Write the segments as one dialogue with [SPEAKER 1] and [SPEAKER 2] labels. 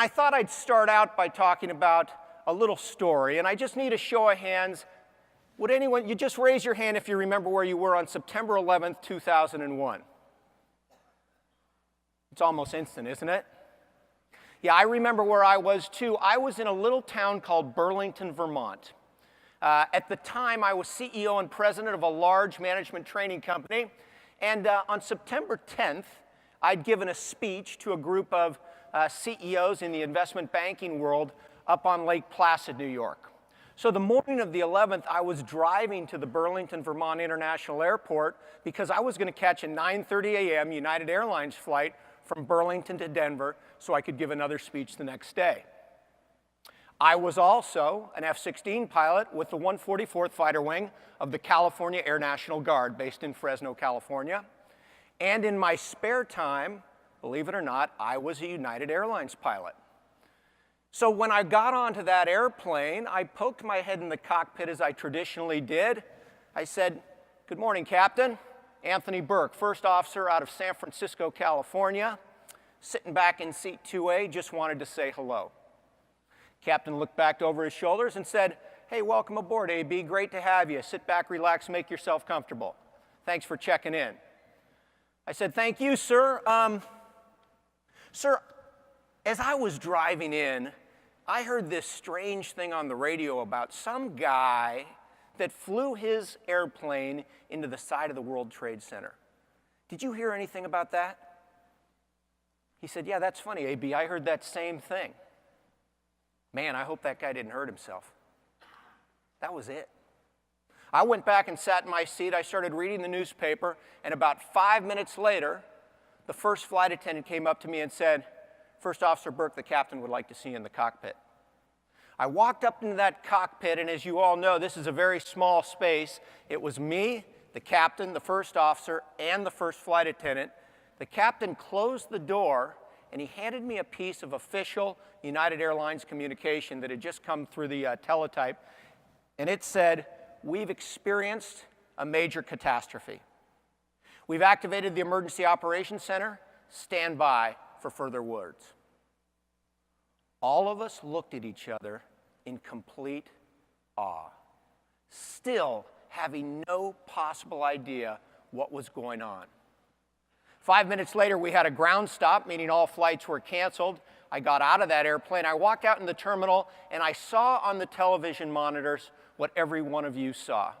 [SPEAKER 1] I thought I'd start out by talking about a little story, and I just need a show of hands. Would anyone, you just raise your hand if you remember where you were on September 11th, 2001. It's almost instant, isn't it? Yeah, I remember where I was too. I was in a little town called Burlington, Vermont. At the time, I was CEO and president of a large management training company, and on September 10th, I'd given a speech to a group of CEOs in the investment banking world up on Lake Placid, New York. So the morning of the 11th, I was driving to the Burlington, Vermont International Airport because I was going to catch a 9:30 a.m. United Airlines flight from Burlington to Denver so I could give another speech the next day. I was also an F-16 pilot with the 144th Fighter Wing of the California Air National Guard based in Fresno, California. And in my spare time, believe it or not, I was a United Airlines pilot. So when I got onto that airplane, I poked my head in the cockpit as I traditionally did. I said, "Good morning, Captain. Anthony Burke, first officer out of San Francisco, California. Sitting back in seat 2A, just wanted to say hello." Captain looked back over his shoulders and said, "Hey, welcome aboard, AB. Great to have you. Sit back, relax, make yourself comfortable. Thanks for checking in." I said, "Thank you, sir. Sir, as I was driving in, I heard this strange thing on the radio about some guy that flew his airplane into the side of the World Trade Center. Did you hear anything about that?" He said, "Yeah, that's funny, AB. I heard that same thing." Man, I hope that guy didn't hurt himself. That was it. I went back and sat in my seat. I started reading the newspaper, and about 5 minutes later, the first flight attendant came up to me and said, "First Officer Burke, the captain would like to see you in the cockpit." I walked up into that cockpit, and as you all know, this is a very small space. It was me, the captain, the first officer, and the first flight attendant. The captain closed the door, and he handed me a piece of official United Airlines communication that had just come through the teletype, and it said, "We've experienced a major catastrophe. We've activated the Emergency Operations Center. Stand by for further words." All of us looked at each other in complete awe, still having no possible idea what was going on. 5 minutes later, we had a ground stop, meaning all flights were canceled. I got out of that airplane. I walked out in the terminal, and I saw on the television monitors what every one of you saw.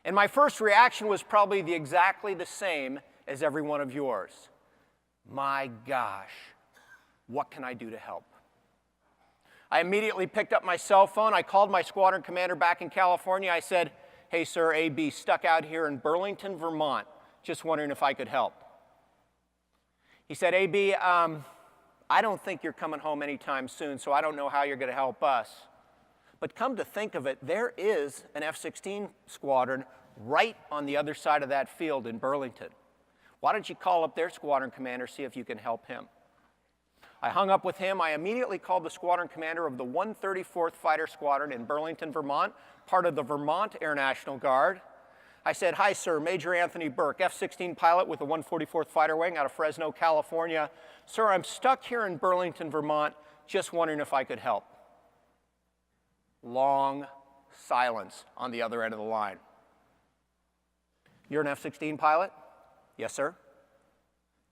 [SPEAKER 1] And my first reaction was probably exactly the same as every one of yours. My gosh, what can I do to help? I immediately picked up my cell phone. I called my squadron commander back in California. I said, "Hey, sir, AB, stuck out here in Burlington, Vermont. Just wondering if I could help." He said, "AB, I don't think you're coming home anytime soon, so I don't know how you're going to help us. But come to think of it, there is an F-16 squadron right on the other side of that field in Burlington. Why don't you call up their squadron commander, see if you can help him?" I hung up with him. I immediately called the squadron commander of the 134th Fighter Squadron in Burlington, Vermont, part of the Vermont Air National Guard. I said, "Hi, sir, Major Anthony Burke, F-16 pilot with the 144th Fighter Wing out of Fresno, California. Sir, I'm stuck here in Burlington, Vermont, just wondering if I could help." Long silence on the other end of the line. "You're an F-16 pilot?" "Yes, sir."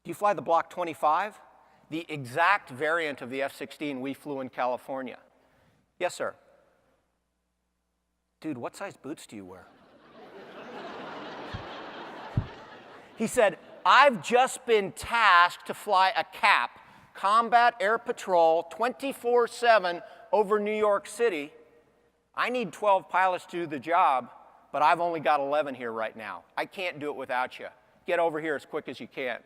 [SPEAKER 1] "Do you fly the Block 25? The exact variant of the F-16 we flew in California?" "Yes, sir." "Dude, what size boots do you wear?" He said, "I've just been tasked to fly a CAP, Combat Air Patrol, 24/7 over New York City. I need 12 pilots to do the job, but I've only got 11 here right now. I can't do it without you. Get over here as quick as you can."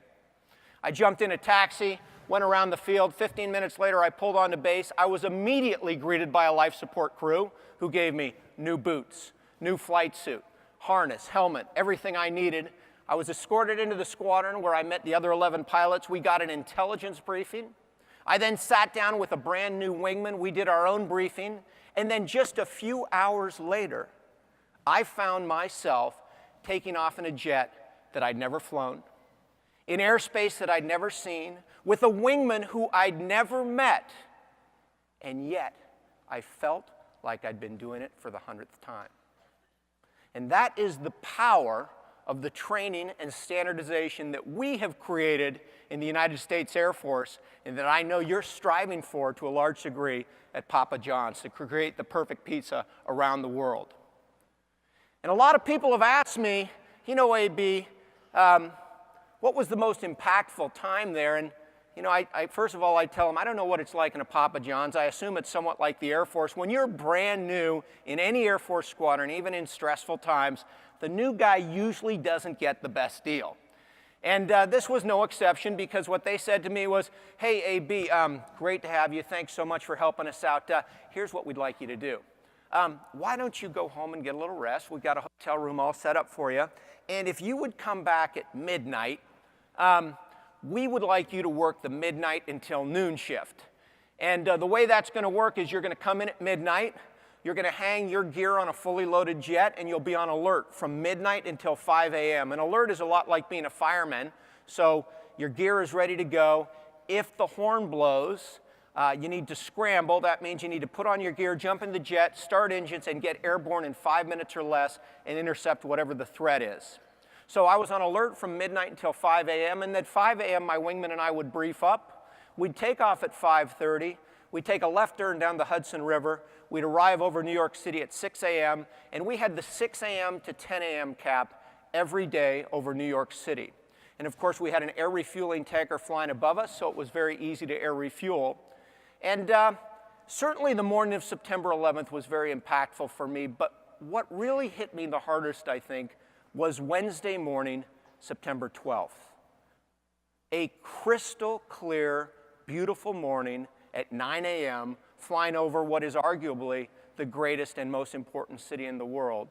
[SPEAKER 1] I jumped in a taxi, went around the field. 15 minutes later, I pulled onto base. I was immediately greeted by a life support crew who gave me new boots, new flight suit, harness, helmet, everything I needed. I was escorted into the squadron where I met the other 11 pilots. We got an intelligence briefing. I then sat down with a brand new wingman. We did our own briefing. And then just a few hours later, I found myself taking off in a jet that I'd never flown, in airspace that I'd never seen, with a wingman who I'd never met, and yet I felt like I'd been doing it for the 100th time. And that is the power of the training and standardization that we have created in the United States Air Force, and that I know you're striving for to a large degree at Papa John's, to create the perfect pizza around the world. And a lot of people have asked me, you know, AB, what was the most impactful time there? And you know, first of all, I tell them, I don't know what it's like in a Papa John's. I assume it's somewhat like the Air Force. When you're brand new in any Air Force squadron, even in stressful times, the new guy usually doesn't get the best deal. And this was no exception, because what they said to me was, hey, AB, great to have you. Thanks so much for helping us out. Here's what we'd like you to do. Why don't you go home and get a little rest? We've got a hotel room all set up for you. And if you would come back at midnight, we would like you to work the midnight until noon shift. And the way that's going to work is you're going to come in at midnight, you're going to hang your gear on a fully loaded jet, and you'll be on alert from midnight until 5 a.m. An alert is a lot like being a fireman, so your gear is ready to go. If the horn blows, you need to scramble. That means you need to put on your gear, jump in the jet, start engines, and get airborne in 5 minutes or less and intercept whatever the threat is. So I was on alert from midnight until 5 a.m., and at 5 a.m. my wingman and I would brief up. We'd take off at 5:30. We'd take a left turn down the Hudson River. We'd arrive over New York City at 6 a.m., and we had the 6 a.m. to 10 a.m. cap every day over New York City. And of course, we had an air refueling tanker flying above us, so it was very easy to air refuel. And certainly the morning of September 11th was very impactful for me, but what really hit me the hardest, I think, was Wednesday morning, September 12th. A crystal clear, beautiful morning at 9 a.m., flying over what is arguably the greatest and most important city in the world.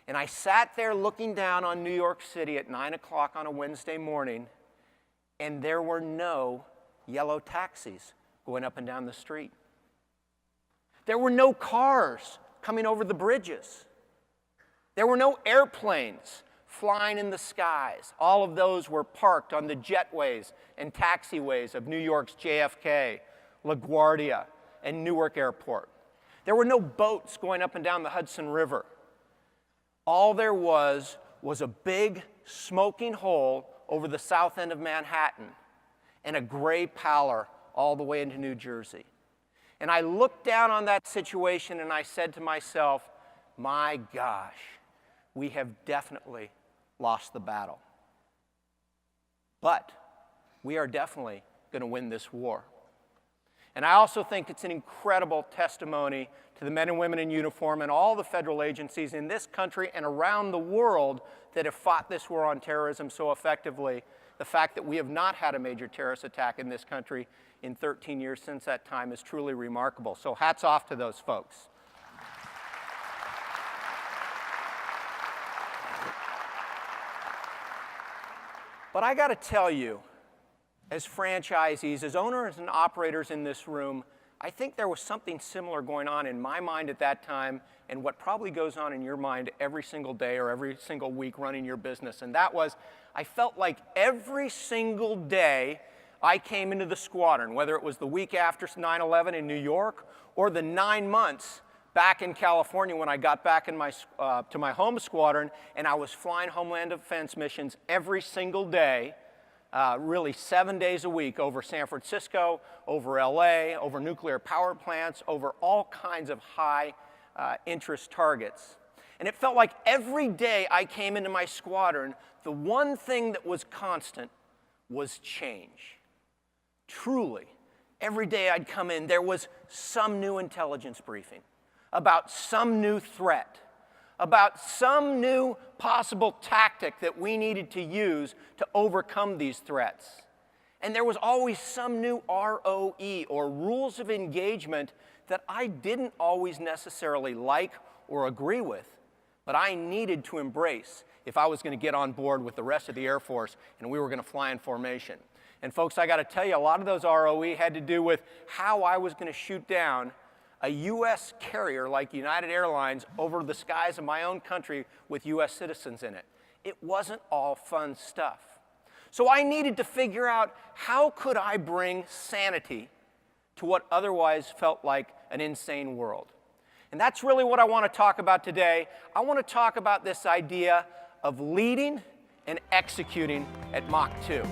[SPEAKER 1] And I sat there looking down on New York City at 9 o'clock on a Wednesday morning, and there were no yellow taxis going up and down the street. There were no cars coming over the bridges. There were no airplanes flying in the skies. All of those were parked on the jetways and taxiways of New York's JFK, LaGuardia, and Newark Airport. There were no boats going up and down the Hudson River. All there was a big smoking hole over the south end of Manhattan and a gray pallor all the way into New Jersey. And I looked down on that situation and I said to myself, my gosh, we have definitely lost the battle. But we are definitely going to win this war. And I also think it's an incredible testimony to the men and women in uniform and all the federal agencies in this country and around the world that have fought this war on terrorism so effectively. The fact that we have not had a major terrorist attack in this country in 13 years since that time is truly remarkable. So hats off to those folks. But I got to tell you, as franchisees, as owners and operators in this room, I think there was something similar going on in my mind at that time and what probably goes on in your mind every single day or every single week running your business. And that was, I felt like every single day I came into the squadron, whether it was the week after 9/11 in New York or the 9 months back in California when I got back in to my home squadron and I was flying Homeland Defense missions every single day, really 7 days a week over San Francisco, over LA, over nuclear power plants, over all kinds of high interest targets. And it felt like every day I came into my squadron, the one thing that was constant was change. Truly, every day I'd come in, there was some new intelligence briefing about some new threat, about some new possible tactic that we needed to use to overcome these threats. And there was always some new ROE, or rules of engagement, that I didn't always necessarily like or agree with, but I needed to embrace if I was going to get on board with the rest of the Air Force and we were going to fly in formation. And folks, I got to tell you, a lot of those ROE had to do with how I was going to shoot down a U.S. carrier like United Airlines over the skies of my own country with U.S. citizens in it. It wasn't all fun stuff. So I needed to figure out, how could I bring sanity to what otherwise felt like an insane world? And that's really what I want to talk about today. I want to talk about this idea of leading and executing at Mach 2.